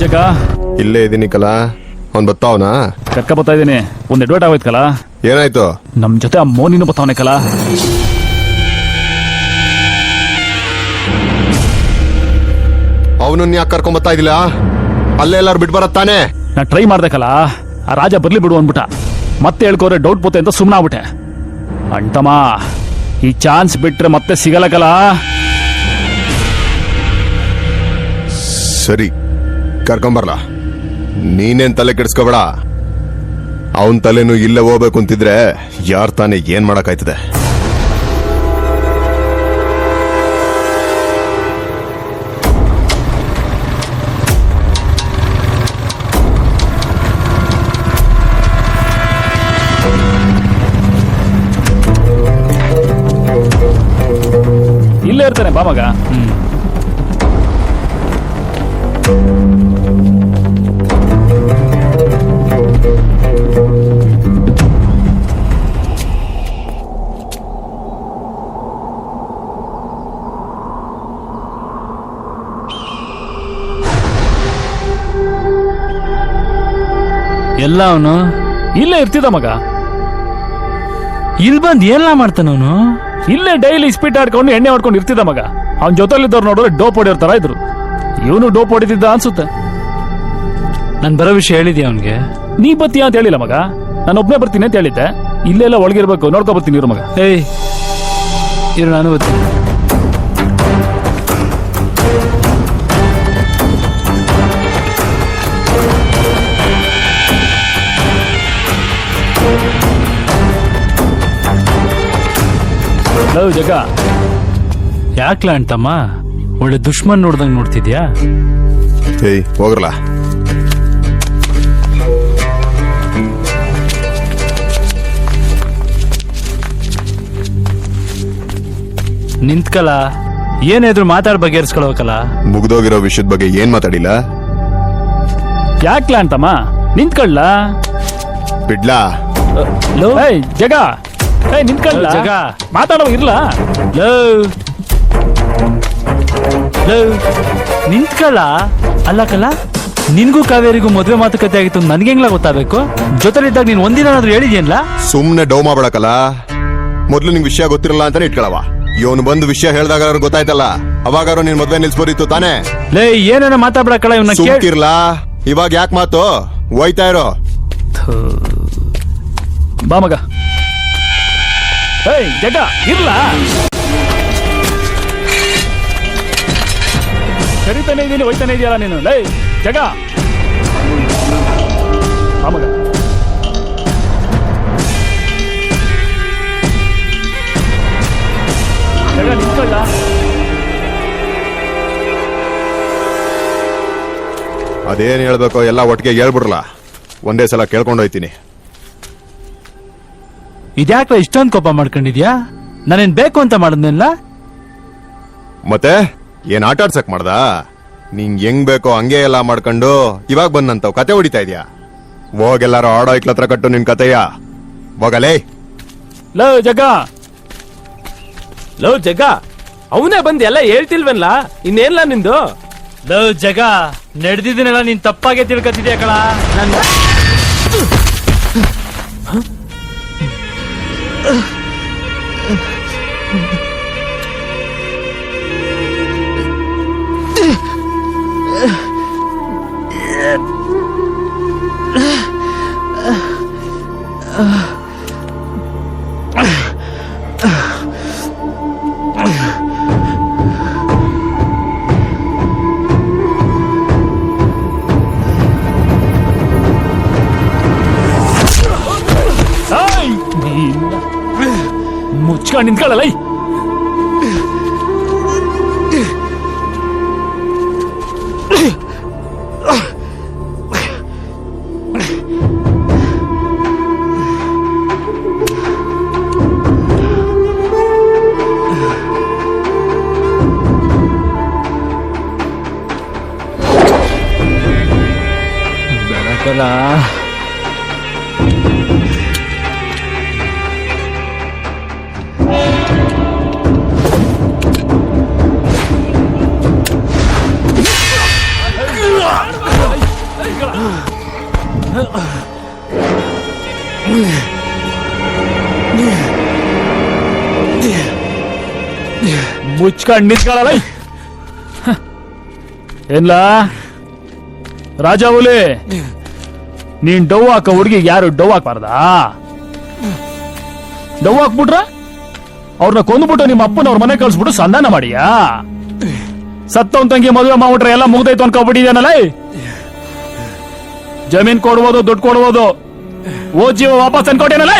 ಜಗ ಇಲ್ಲೇ ಇದೀನಿ ಕಲ. ಅವ್ನ್ ಬತ್ತಾವನಾ? ಕರ್ಕ ಬರ್ತಾ ಇದೀನಿ. ಒಂದ್ ಎಡ್ವರ್ಟ್ ಆಗೋಯ್ತು ಕಲ. ಏನಾಯ್ತು? ನಮ್ ಜೊತೆ ಆ ಮೋನಿನೂ ಬತ್ತಾವನೆ ಕಲ. ಅವನನ್ನ ಯಾಕೆ ಕರ್ಕೊಂಡ್ ಬರ್ತಾ ಇದಿಲ್ಲ? ಅಲ್ಲೇ ಎಲ್ಲಾರು ಬಿಟ್ ಬರತ್ತಾನೆ. ನಾ ಟ್ರೈ ಮಾಡ್ದೆ ಕಲ. ಆ ರಾಜ ಬರ್ಲಿ ಬಿಡು ಅಂದ್ಬಿಟ್ಟ. ಮತ್ತೆ ಹೇಳ್ಕೋರೆ ಡೌಟ್ ಪೋತೆ ಅಂತ ಸುಮ್ಮನಾಗ್ಬಿಟ್ಟೆ. ಅಂಟಮ್ಮ, ಈ ಚಾನ್ಸ್ ಬಿಟ್ರೆ ಮತ್ತೆ ಸಿಗಲ್ಲ ಕಲ. ಸರಿ, ಕರ್ಕೊಂಬರ್ಲ. ನೀನೇನ್ ತಲೆ ಕೆಡಿಸ್ಕೋಬೇಡ. ಅವನ್ ತಲೆನೂ ಇಲ್ಲೇ ಹೋಗ್ಬೇಕು ಅಂತಿದ್ರೆ ಯಾರ್ ತಾನೇ ಏನ್ ಮಾಡಕ್ಕಾಯ್ತದೆ? ಇಲ್ಲೇ ಇರ್ತಾನೆ ಬಾ ಮಗ. ಎಲ್ಲ ಅವನು ಇಲ್ಲೇ ಇರ್ತಿದ್ದ ಮಗ. ಇಲ್ಲಿ ಬಂದ್ ಏನೆಲ್ಲ ಮಾಡ್ತಾನವನು? ಇಲ್ಲೇ ಡೈಲಿ ಸ್ಪೀಟ್ ಆಡ್ಕೊಂಡು ಎಣ್ಣೆ ಹೊಡ್ಕೊಂಡು ಇರ್ತಿದ್ದ ಮಗ. ಅವ್ನ ಜೊತೆಲಿದ್ದವ್ರು ನೋಡಿದ್ರೆ ಡೋಪ್ ಹೊಡಿಯೋರ್ ಇದ್ರು. ಇವನು ಡೋಪ್ ಹೊಡಿತಿದ್ದ ಅನ್ಸುತ್ತೆ. ನಾನು ಬರೋ ವಿಷಯ ಹೇಳಿದ್ಯಾ ಅವನ್ಗೆ? ನೀ ಬತ್ತೀಯ ಅಂತ ಹೇಳಿಲ್ಲ ಮಗ. ನಾನು ಒಬ್ನೇ ಬರ್ತೀನಿ ಅಂತ ಹೇಳಿದ್ದೆ. ಇಲ್ಲೆಲ್ಲ ಒಳಗಿರ್ಬೇಕು, ನೋಡ್ಕೊ ಬರ್ತೀನಿ ಇರು ಮಗ. ಏಯ್ ಇರು, ನಾನು ಬರ್ತೀನಿ. ಜಗ ಯಾಕ್ಲ ಅಂತಮ್ಮ ಒಳ್ಳೆ ದುಶ್ಮನ್ ನೋಡ್ದಂಗ್ ನೋಡ್ತಿದ್ಯಾ? ಏಯ್ ಹೋಗ್ರಲ್ಲ. ನಿಂತ್ಕಲ. ಏನಾದ್ರು ಮಾತಾಡ್ ಬಗೆಹರಿಸ್ಕೊಳ್ಬೇಕಲ್ಲ. ಮುಗ್ದೋಗಿರೋ ವಿಷಯದ ಬಗ್ಗೆ ಏನ್ ಮಾತಾಡಿಲ್ಲ? ಯಾಕ್ಲ ಅಂತಮ್ಮ ನಿಂತ್ಕೊಳ್ಳ. ಬಿಡ್ಲಾ? ಜಗ ನಿಂತ್ಕೊಳ್ಳ. ಜಗ ಮಾತಾಡೋ ಇರ್ಲ. ನಿಂತ್ಕಲ್ಲ. ಅಲ್ಲ ಕಲ, ನಿನ್ಗೂ ಕಾವೇರಿಗೂ ಮದ್ವೆ ಮಾತುಕತೆ ಆಗಿತ್ತು ನನ್ಗೆ ಹೆಂಗ್ಲ ಗೊತ್ತಾಗಬೇಕು? ಜೊತೆಲಿದ್ದಾಗ ನೀನ್ ಒಂದಿನಾದ್ರೂ ಹೇಳಿದ್ಯೇನ್ಲ? ಸುಮ್ನೆ ಡೌ ಮಾಡ್ಬೇಡಕಲ್ಲ. ಮೊದ್ಲು ನಿಂಗೆ ವಿಷಯ ಗೊತ್ತಿರಲ್ಲ ಅಂತಾನೆ ಇಟ್ಕೊಳವ. ಇವನು ಬಂದು ವಿಷಯ ಹೇಳ್ದಾಗ ಗೊತ್ತಾಯ್ತಲ್ಲ, ಅವಾಗಾರು ನಿನ್ ಮದ್ವೆ ನಿಲ್ಸ್ಬೋದಿತ್ತು ತಾನೆ. ಲೇ ಏನೇನ ಮಾತಾಡ್ಬೇಕಲ್ಲ ಇವನ್ನ. ಸುಮ್ಕಿರ್ಲಾ. ಇವಾಗ ಯಾಕೆ ಮಾತು? ಹೋಯ್ತಾ ಇರೋ. ಬಾ ಮಗ. ಜಗ ಇರ್ಲ. ಕರಿತಾನೆ ಇದೀನಿ, ಹೋಯ್ತಾನೆ ಇದೆಯಲ್ಲ ನೀನು. ಲೈ ಜಗ ಬಾ ಮಗ. ಜಗ ನಿಂತ್ಕೊಳ್ಳ. ಅದೇನ್ ಹೇಳ್ಬೇಕೋ ಎಲ್ಲ ಒಟ್ಟಿಗೆ ಹೇಳ್ಬಿಡ್ರಲ್ಲ. ಒಂದೇ ಸಲ ಕೇಳ್ಕೊಂಡೋಯ್ತೀನಿ. ಇದ್ಯಾಕ್ಲ ಇಷ್ಟೊಂದು ಕೋಪ ಮಾಡ್ಕೊಂಡಿದ್ಯಾ? ನಾನೇನ್ ಬೇಕು ಅಂತ ಮಾಡಿದ್ನಿಲ್ಲ. ಮತ್ತೆ ಏನ್ ಆಟ ಆಡ್ಸಕ್ ಮಾಡ್ದ? ನಿಂಗ್ ಹೆಂಗ್ ಬೇಕೋ ಹಂಗೆ ಎಲ್ಲ ಮಾಡ್ಕೊಂಡು ಇವಾಗ ಬಂದಂತವ್ ಕತೆ ಹೊಡಿತಾ ಇದ್ಯಾ? ಹೋಗೆಲ್ಲಾರು ಆಡೋ ಇಕ್ಲತ್ರ ಕಟ್ಟು ನಿನ್ ಕತೆಯ. ಹೋಗಲೇ. ಲೋ ಜಗ, ಲೋ ಜಗ, ಅವನೇ ಬಂದ್ ಎಲ್ಲ ಹೇಳ್ತಿಲ್ವಲ್ಲ. ಇನ್ನೇನ್ಲ ನಿಂದು? ಲೋ ಜಗ, ನಡೆದಿದ್ದೀನೆಲ್ಲ ನೀನ್ ತಪ್ಪಾಗೆ ತಿಳ್ಕೊತಿದ್ಯಾ ಕಳ. ಮುಚ್ಕೊಂಡು ನಿಂತ್ಕೊಳ್ಳಲ್ಲ. ಬೆಳಕಲ್ಲ. ಮುಚ್ಕೊಂಡ್ ನಿಂತ್ಕೊಳ್ಳಲ್ಲ ಏನ್ಲ ರಾಜ ಹುಲಿ, ನೀನ್ ಡವ್ ಹಾಕ ಹುಡುಗಿಗೆ ಯಾರು ಡವ್ ಹಾಕ್ಬಾರ್ದಾ? ಡವ್ ಹಾಕ್ಬಿಟ್ರ ಅವ್ರನ್ನ ಕೊಂದ್ಬಿಟ್ಟು ನಿಮ್ಮ ಅಪ್ಪನವ್ರ ಮನೆ ಕಳ್ಸ್ಬಿಟ್ಟು ಸಂಧಾನ ಮಾಡಿಯಾ? ಸತ್ತವನ್ ತಂಗಿ ಮದುವೆ ಮಾಡ್ಬಿಟ್ರೆ ಎಲ್ಲ ಮುಗ್ದೈತು ಅನ್ಕೊಬಿಟ್ಟಿದ್ಯಾನಲ್ಲ. ಜಮೀನ್ ಕೊಡ್ಬೋದು, ದುಡ್ಡು ಕೊಡ್ಬೋದು, ಓ ಜೀವ ವಾಪಸ್ ಅನ್ಕೊಟ್ಟೇನಲ್ಲ.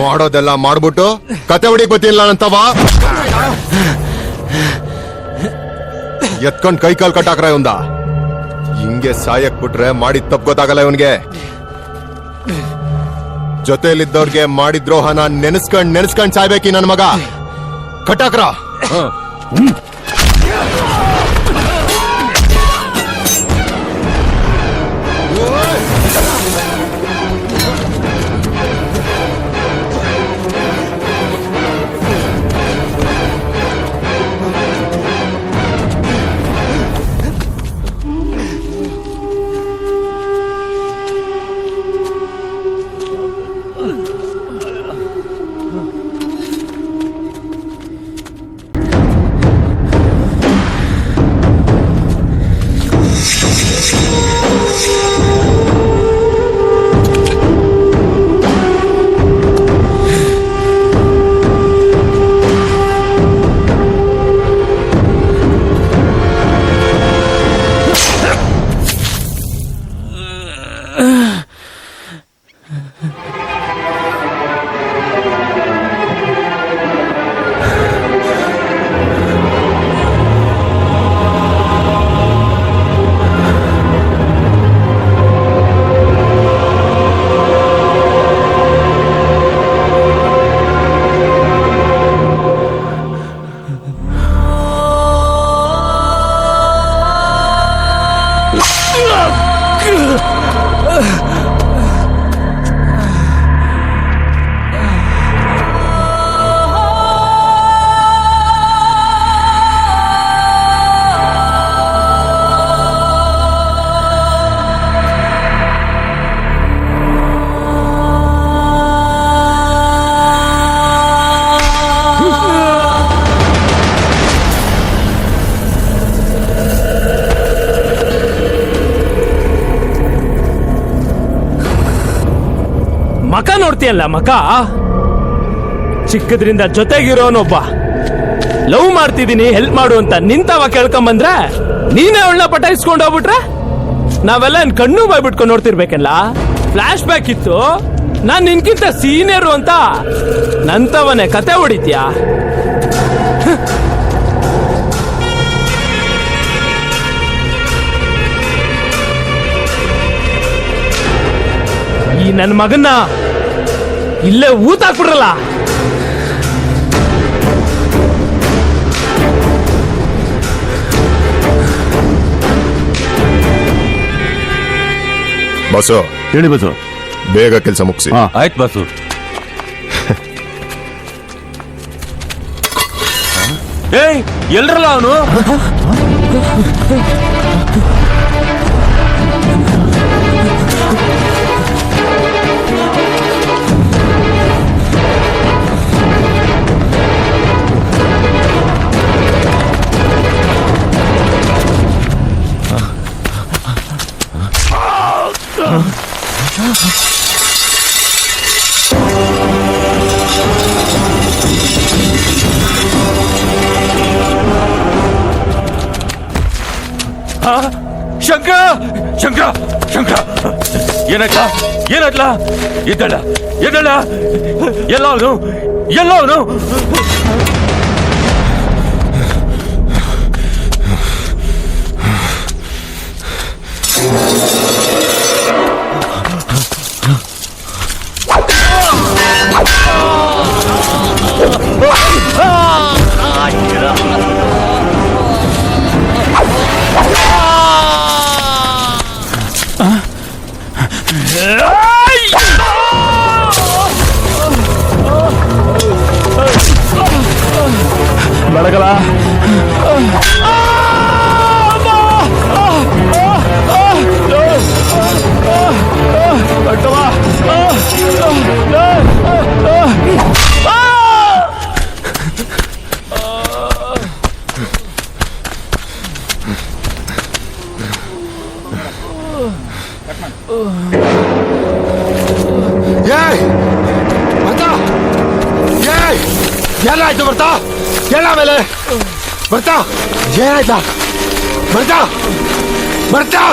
ಮಾಡೋದೆಲ್ಲ ಮಾಡ್ಬಿಟ್ಟು ಕತೆ ಹೊಡಿಕ್ ಗೊತ್ತಿಲ್ಲ ಅಂತವ ಎತ್ಕೊಂಡ್ ಕೈ ಕಾಲ್ ಕಟ್ಟಾಕ್ರ ಇವಂದ. ಹಿಂಗೆ ಸಾಯಕ್ ಬಿಟ್ರೆ ಮಾಡಿದ್ ತಪ್ಪು ಗೊತ್ತಾಗಲ್ಲ ಇವನ್ಗೆ. ಜೊತೆಲಿದ್ದವ್ರಿಗೆ ಮಾಡಿದ್ರೋಹನ ನೆನೆಸ್ಕೊಂಡ್ ಸಾಯ್ಬೇಕಿ ನನ್ ಮಗ. ಕಟ್ಟಾಕ್ರ. ಮಕ ನೋಡ್ತೀಯಲ್ಲ ಮಕ, ಚಿಕ್ಕದ್ರಿಂದ ಜೊತೆಗಿರೋನೊಬ್ಬ ಲವ್ ಮಾಡ್ತಿದೀನಿ ಹೆಲ್ಪ್ ಮಾಡು ಅಂತ ನಿಂತವ ಕೇಳ್ಕೊಂಬಂದ್ರೆ ನೀನೇ ಅವಳನ್ನ ಪಟಾಯಿಸ್ಕೊಂಡು ಹೋಗ್ಬಿಟ್ರೆ ನಾವೆಲ್ಲ ಕಣ್ಣು ಬಾಯ್ ಬಿಟ್ಕೊಂಡು ನೋಡ್ತಿರ್ಬೇಕಲ್ಲ. ಫ್ಲಾಶ್ ಬ್ಯಾಕ್ ಇತ್ತು, ನಾನ್ ನಿನ್ಕಿಂತ ಸೀನಿಯರು ಅಂತ ನಂತವನೇ ಕತೆ ಹೊಡಿತೀಯ. ಈ ನನ್ನ ಮಗನ್ನ ಇಲ್ಲೇ ಊತಾಕ್ಬಿಡ್ರಲ್ಲ. ಬಸ್ಸು ಹೇಳಿ ಬಸ್ಸು. ಬೇಗ ಕೆಲಸ ಮುಗಿಸಿ. ಆಯ್ತು ಬಸ್ಸು. ಏಯ್ ಎಲ್ರಲ್ಲ ಅವನು? ಶಂಕರ ಶಂಕರ ಶಂಕರ ಏನಟ್ಲ ಏನಟ್ಲ ಎದ್ದಳ ಎದ್ದಳ ಎಲ್ಲವನು ಎಲ್ಲವನು ಬೆಳಗಲ ಏಯ್ ಬರ್ತಾ ಏಯ್ ಏನಾಯ್ತು ಬರ್ತಾ ಎಲ್ಲ ಮೇಲೆ ಬರ್ತಾ ಏನಾಯ್ತಾ ಬರ್ತಾ ಬರ್ತಾ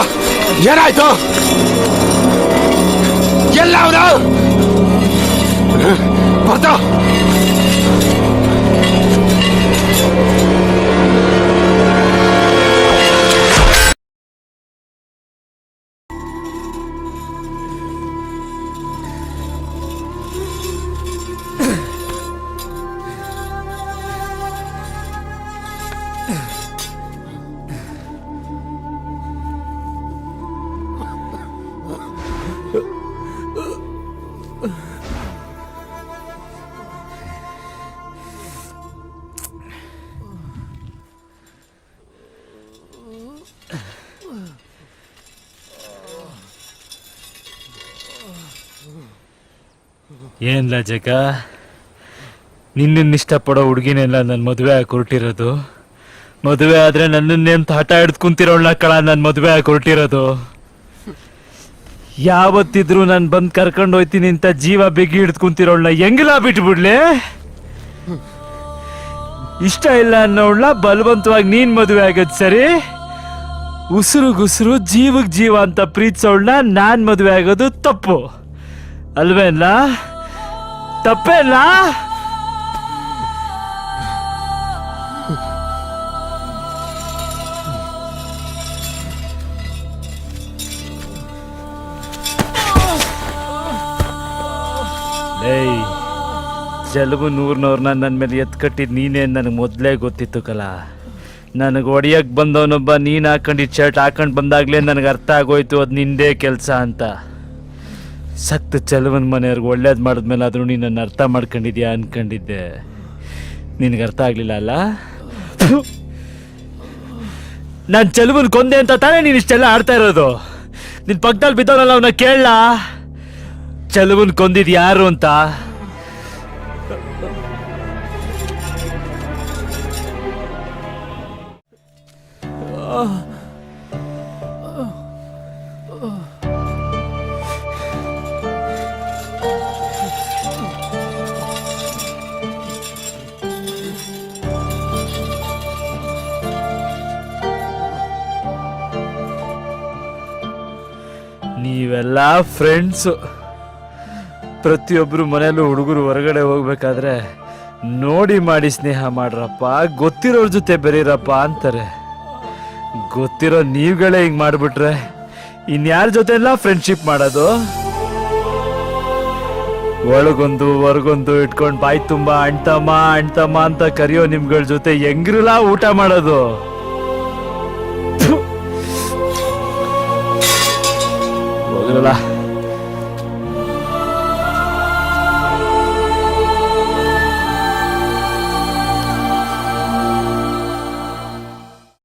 ಏನಾಯ್ತು ಎಲ್ಲ ಅವನು ಬರ್ತಾ ಏನ್ಲ ಜಗ, ನಿನ್ನನ್ನು ಇಷ್ಟಪಡೋ ಹುಡುಗಿನೆಲ್ಲ ನನ್ನ ಮದುವೆ ಆಗಿ ಹೊರಟಿರೋದು. ಮದುವೆ ಆದ್ರೆ ನನ್ನನ್ನೇಂತ ಹಠ ಹಿಡ್ದು ಕುಂತಿರೋಳ್ನ ಕಳ ನನ್ನ ಮದುವೆ ಆಗಿ ಹೊರಟಿರೋದು. ಯಾವತ್ತಿದ್ರು ನಾನು ಬಂದು ಕರ್ಕೊಂಡು ಹೋಯ್ತೀನಿ ಅಂತ ಜೀವ ಬಿಗಿ ಹಿಡ್ದು ಕುಂತಿರೋಳ್ನ ಹೆಂಗಿಲ್ಲ ಬಿಟ್ಬಿಡ್ಲಿ? ಇಷ್ಟ ಇಲ್ಲ ಅನ್ನೋಳ್ನ ಬಲವಂತವಾಗಿ ನೀನ್ ಮದುವೆ ಆಗೋದು ಸರಿ, ಉಸಿರುಗುಸಿರು ಜೀವಕ್ ಜೀವ ಅಂತ ಪ್ರೀತಿಸೋಳ್ನ ನಾನ್ ಮದುವೆ ಆಗೋದು ತಪ್ಪು ಅಲ್ವೇಲ್ಲ? ತಪ್ಪೇಲ್ಲ? ಏಯ್, ಜಲಬು ನೂರ್ನವ್ರನ್ನ ನನ್ನ ಮೇಲೆ ಎತ್ಕಟ್ಟಿದ್ ನೀನೇ ನನಗೆ ಮೊದಲೇ ಗೊತ್ತಿತ್ತು ಕಲ. ನನಗೆ ಹೊಡಿಯಕ್ಕೆ ಬಂದವನೊಬ್ಬ ನೀನು ಹಾಕೊಂಡಿದ್ದ ಶರ್ಟ್ ಹಾಕೊಂಡು ಬಂದಾಗಲೇ ನನಗೆ ಅರ್ಥ ಆಗೋಯ್ತು ಅದು ನಿಂದೇ ಕೆಲಸ ಅಂತ. ಸತ್ತು ಚಲವನ್ ಮನೆಯವ್ರಿಗೆ ಒಳ್ಳೇದು ಮಾಡಿದ್ಮೇಲೆ ಆದರೂ ನೀನು ನನ್ನ ಅರ್ಥ ಮಾಡ್ಕೊಂಡಿದ್ಯಾ ಅನ್ಕೊಂಡಿದ್ದೆ. ನಿನಗೆ ಅರ್ಥ ಆಗಲಿಲ್ಲ ಅಲ್ಲ? ನಾನು ಚಲವನ್ ಕೊಂದೆ ಅಂತ ತಾನೇ ನೀನು ಇಷ್ಟೆಲ್ಲ ಆಡ್ತಾ ಇರೋದು. ನಿನ್ನ ಪಕ್ಕದಲ್ಲಿ ಬಿದ್ದವನಲ್ಲ ಅವನ್ನ ಕೇಳಲ್ಲ, ಚಲವನ್ ಕೊಂದಿದ್ ಯಾರು ಅಂತ? ನೀವೆಲ್ಲ ಫ್ರೆಂಡ್ಸು. ಪ್ರತಿಯೊಬ್ಬರು ಮನೆಯಲ್ಲೂ ಹುಡುಗರು ಹೊರಗಡೆ ಹೋಗ್ಬೇಕಾದ್ರೆ ನೋಡಿ ಮಾಡಿ ಸ್ನೇಹ ಮಾಡ್ರಪ್ಪ, ಗೊತ್ತಿರೋರ ಜೊತೆ ಬೆರೀರಪ್ಪ ಅಂತಾರೆ. ಗೊತ್ತಿರೋ ನೀವುಗಳೇ ಹಿಂಗೆ ಮಾಡಿಬಿಟ್ರೆ ಇನ್ಯಾರ ಜೊತೆ ಎಲ್ಲ ಫ್ರೆಂಡ್ಶಿಪ್ ಮಾಡೋದು? ಒಳಗೊಂದು ಹೊರಗೊಂದು ಇಟ್ಕೊಂಡು ಬಾಯಿ ತುಂಬ ಅಣ್ತಮ್ಮ ಅಣ್ತಮ್ಮ ಅಂತ ಕರೆಯೋ ನಿಮ್ಗಳ ಜೊತೆ ಹೆಂಗ್ರಲ್ಲ ಊಟ ಮಾಡೋದು? ಹೋಗಲ್ಲ.